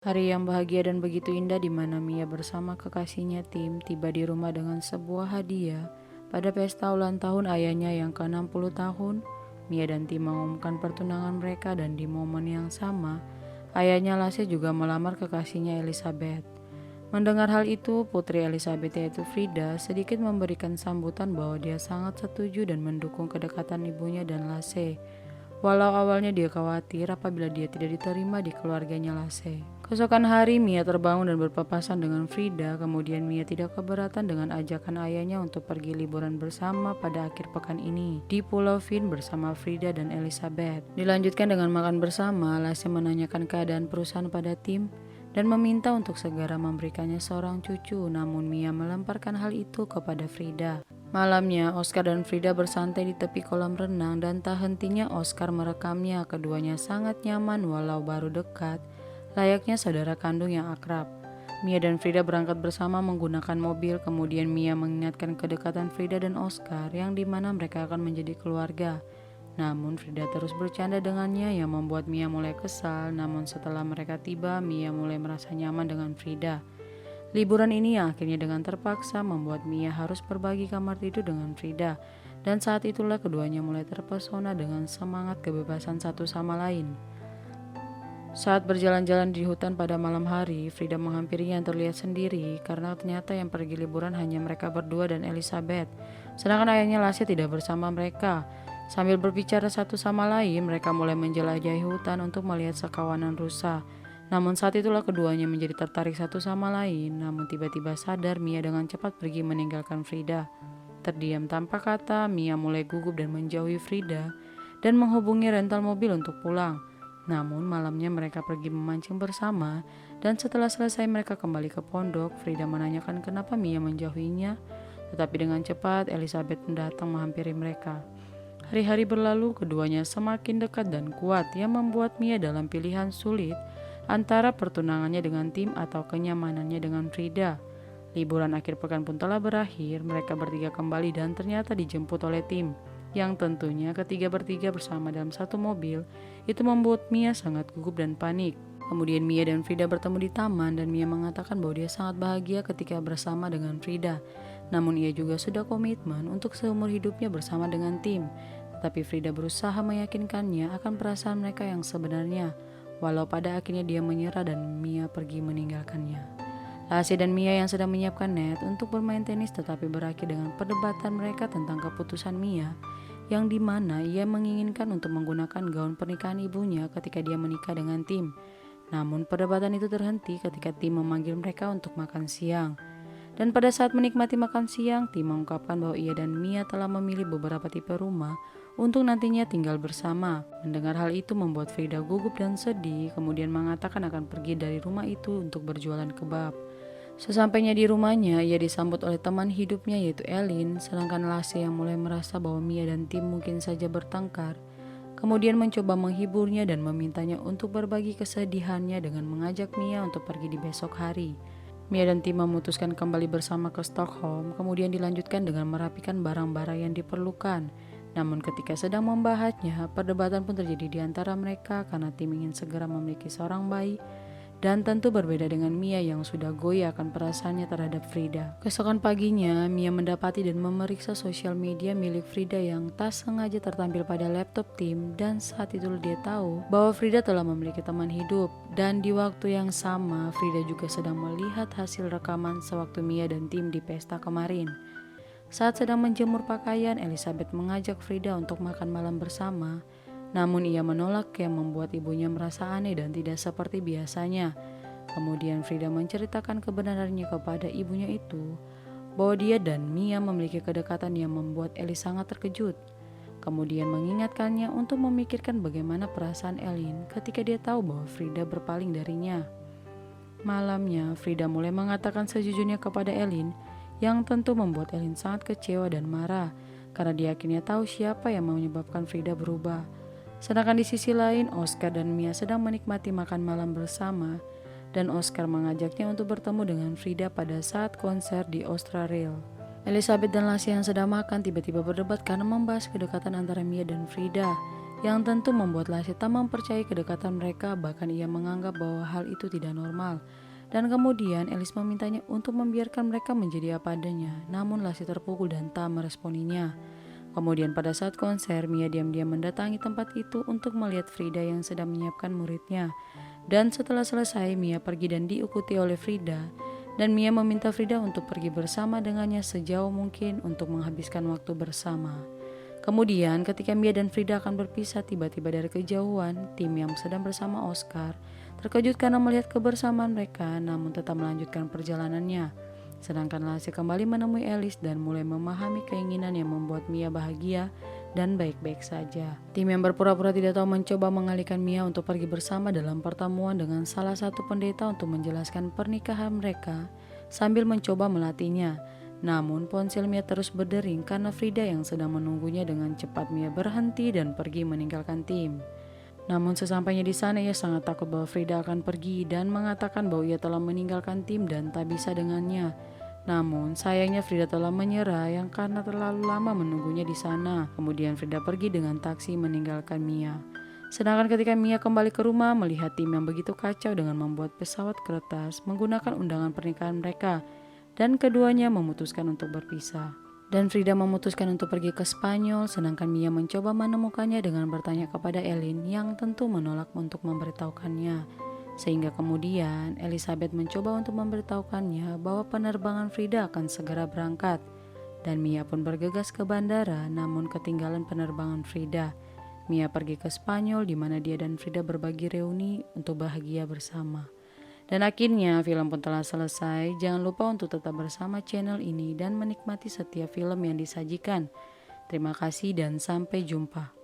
Hari yang bahagia dan begitu indah di mana Mia bersama kekasihnya Tim tiba di rumah dengan sebuah hadiah. Pada pesta ulang tahun ayahnya yang ke-60 tahun, Mia dan Tim mengumumkan pertunangan mereka dan di momen yang sama, ayahnya Lasse juga melamar kekasihnya Elizabeth. Mendengar hal itu, Putri Elizabeth yaitu Frida sedikit memberikan sambutan bahwa dia sangat setuju dan mendukung kedekatan ibunya dan Lasse. Walau awalnya dia khawatir apabila dia tidak diterima di keluarganya Lasse. Keesokan hari, Mia terbangun dan berpapasan dengan Frida. Kemudian Mia tidak keberatan dengan ajakan ayahnya untuk pergi liburan bersama pada akhir pekan ini di Pulau Fin bersama Frida dan Elizabeth. Dilanjutkan dengan makan bersama, Lasse menanyakan keadaan perusahaan pada Tim dan meminta untuk segera memberikannya seorang cucu, namun Mia melemparkan hal itu kepada Frida. Malamnya, Oscar dan Frida bersantai di tepi kolam renang dan tak hentinya Oscar merekamnya. Keduanya sangat nyaman walau baru dekat, layaknya saudara kandung yang akrab. Mia dan Frida berangkat bersama menggunakan mobil, kemudian Mia mengingatkan kedekatan Frida dan Oscar yang dimana mereka akan menjadi keluarga. Namun Frida terus bercanda dengannya yang membuat Mia mulai kesal. Namun setelah mereka tiba, Mia mulai merasa nyaman dengan Frida. Liburan ini yang akhirnya dengan terpaksa membuat Mia harus berbagi kamar tidur dengan Frida. Dan saat itulah keduanya mulai terpesona dengan semangat kebebasan satu sama lain. Saat berjalan-jalan di hutan pada malam hari, Frida menghampirinya yang terlihat sendiri karena ternyata yang pergi liburan hanya mereka berdua dan Elizabeth. Sedangkan ayahnya Lasse tidak bersama mereka. Sambil berbicara satu sama lain, mereka mulai menjelajahi hutan untuk melihat sekawanan rusa. Namun saat itulah keduanya menjadi tertarik satu sama lain. Namun tiba-tiba sadar, Mia dengan cepat pergi meninggalkan Frida. Terdiam tanpa kata, Mia mulai gugup dan menjauhi Frida dan menghubungi rental mobil untuk pulang. Namun malamnya mereka pergi memancing bersama dan setelah selesai mereka kembali ke pondok. Frida menanyakan kenapa Mia menjauhinya, tetapi dengan cepat Elizabeth datang menghampiri mereka. Hari-hari berlalu, keduanya semakin dekat dan kuat yang membuat Mia dalam pilihan sulit antara pertunangannya dengan Tim atau kenyamanannya dengan Frida. Liburan akhir pekan pun telah berakhir, mereka bertiga kembali dan ternyata dijemput oleh Tim, yang tentunya ketiga bertiga bersama dalam satu mobil. Itu membuat Mia sangat gugup dan panik. Kemudian Mia dan Frida bertemu di taman dan Mia mengatakan bahwa dia sangat bahagia ketika bersama dengan Frida. Namun ia juga sudah komitmen untuk seumur hidupnya bersama dengan Tim. Tetapi Frida berusaha meyakinkannya akan perasaan mereka yang sebenarnya. Walau pada akhirnya dia menyerah dan Mia pergi meninggalkannya. Lasse dan Mia yang sedang menyiapkan net untuk bermain tenis tetapi berakhir dengan perdebatan mereka tentang keputusan Mia yang dimana ia menginginkan untuk menggunakan gaun pernikahan ibunya ketika dia menikah dengan Tim. Namun perdebatan itu terhenti ketika Tim memanggil mereka untuk makan siang. Dan pada saat menikmati makan siang, Tim mengungkapkan bahwa ia dan Mia telah memilih beberapa tipe rumah untuk nantinya tinggal bersama. Mendengar hal itu membuat Frida gugup dan sedih, kemudian mengatakan akan pergi dari rumah itu untuk berjualan kebab. Sesampainya di rumahnya, ia disambut oleh teman hidupnya yaitu Elin, sedangkan Lasse yang mulai merasa bahwa Mia dan Tim mungkin saja bertengkar, kemudian mencoba menghiburnya dan memintanya untuk berbagi kesedihannya dengan mengajak Mia untuk pergi di besok hari. Mia dan Tim memutuskan kembali bersama ke Stockholm, kemudian dilanjutkan dengan merapikan barang-barang yang diperlukan. Namun ketika sedang membahasnya, perdebatan pun terjadi di antara mereka karena Tim ingin segera memiliki seorang bayi dan tentu berbeda dengan Mia yang sudah goyah akan perasaannya terhadap Frida. Keesokan paginya, Mia mendapati dan memeriksa sosial media milik Frida yang tak sengaja tertampil pada laptop Tim dan saat itu dia tahu bahwa Frida telah memiliki teman hidup dan di waktu yang sama Frida juga sedang melihat hasil rekaman sewaktu Mia dan Tim di pesta kemarin. Saat sedang menjemur pakaian, Elizabeth mengajak Frida untuk makan malam bersama. Namun ia menolak yang membuat ibunya merasa aneh dan tidak seperti biasanya. Kemudian Frida menceritakan kebenarannya kepada ibunya itu, bahwa dia dan Mia memiliki kedekatan yang membuat Ellie sangat terkejut. Kemudian mengingatkannya untuk memikirkan bagaimana perasaan Elin ketika dia tahu bahwa Frida berpaling darinya. Malamnya, Frida mulai mengatakan sejujurnya kepada Elin, yang tentu membuat Elin sangat kecewa dan marah karena dia akhirnya tahu siapa yang menyebabkan Frida berubah. Sedangkan di sisi lain, Oscar dan Mia sedang menikmati makan malam bersama dan Oscar mengajaknya untuk bertemu dengan Frida pada saat konser di Australia. Elizabeth dan Lasse yang sedang makan tiba-tiba berdebat karena membahas kedekatan antara Mia dan Frida. yang tentu membuat Lassie tak mempercayai kedekatan mereka, bahkan ia menganggap bahwa hal itu tidak normal. Dan kemudian Alice memintanya untuk membiarkan mereka menjadi apa adanya, namun Lassie terpukul dan tak meresponinya. Kemudian pada saat konser, Mia diam-diam mendatangi tempat itu untuk melihat Frida yang sedang menyiapkan muridnya. Dan setelah selesai, Mia pergi dan diikuti oleh Frida. Dan Mia meminta Frida untuk pergi bersama dengannya sejauh mungkin untuk menghabiskan waktu bersama. Kemudian ketika Mia dan Frida akan berpisah, tiba-tiba dari kejauhan, tim yang sedang bersama Oscar terkejut karena melihat kebersamaan mereka, namun tetap melanjutkan perjalanannya. Sedangkan Lassie kembali menemui Alice dan mulai memahami keinginan yang membuat Mia bahagia dan baik-baik saja. Tim yang berpura-pura tidak tahu mencoba mengalihkan Mia untuk pergi bersama dalam pertemuan dengan salah satu pendeta untuk menjelaskan pernikahan mereka sambil mencoba melatihnya. Namun ponsel Mia terus berdering karena Frida yang sedang menunggunya. Dengan cepat Mia berhenti dan pergi meninggalkan tim. Namun sesampainya di sana ia sangat takut bahwa Frida akan pergi dan mengatakan bahwa ia telah meninggalkan tim dan tak bisa dengannya. Namun sayangnya Frida telah menyerah yang karena terlalu lama menunggunya di sana. Kemudian Frida pergi dengan taksi meninggalkan Mia. Sedangkan ketika Mia kembali ke rumah melihat tim yang begitu kacau dengan membuat pesawat kertas menggunakan undangan pernikahan mereka, dan keduanya memutuskan untuk berpisah. Dan Frida memutuskan untuk pergi ke Spanyol, sedangkan Mia mencoba menemukannya dengan bertanya kepada Elin yang tentu menolak untuk memberitahukannya. Sehingga kemudian Elizabeth mencoba untuk memberitahukannya bahwa penerbangan Frida akan segera berangkat. Dan Mia pun bergegas ke bandara, namun ketinggalan penerbangan Frida. Mia pergi ke Spanyol di mana dia dan Frida berbagi reuni untuk bahagia bersama. Dan akhirnya film pun telah selesai. Jangan lupa untuk tetap bersama channel ini dan menikmati setiap film yang disajikan. Terima kasih dan sampai jumpa.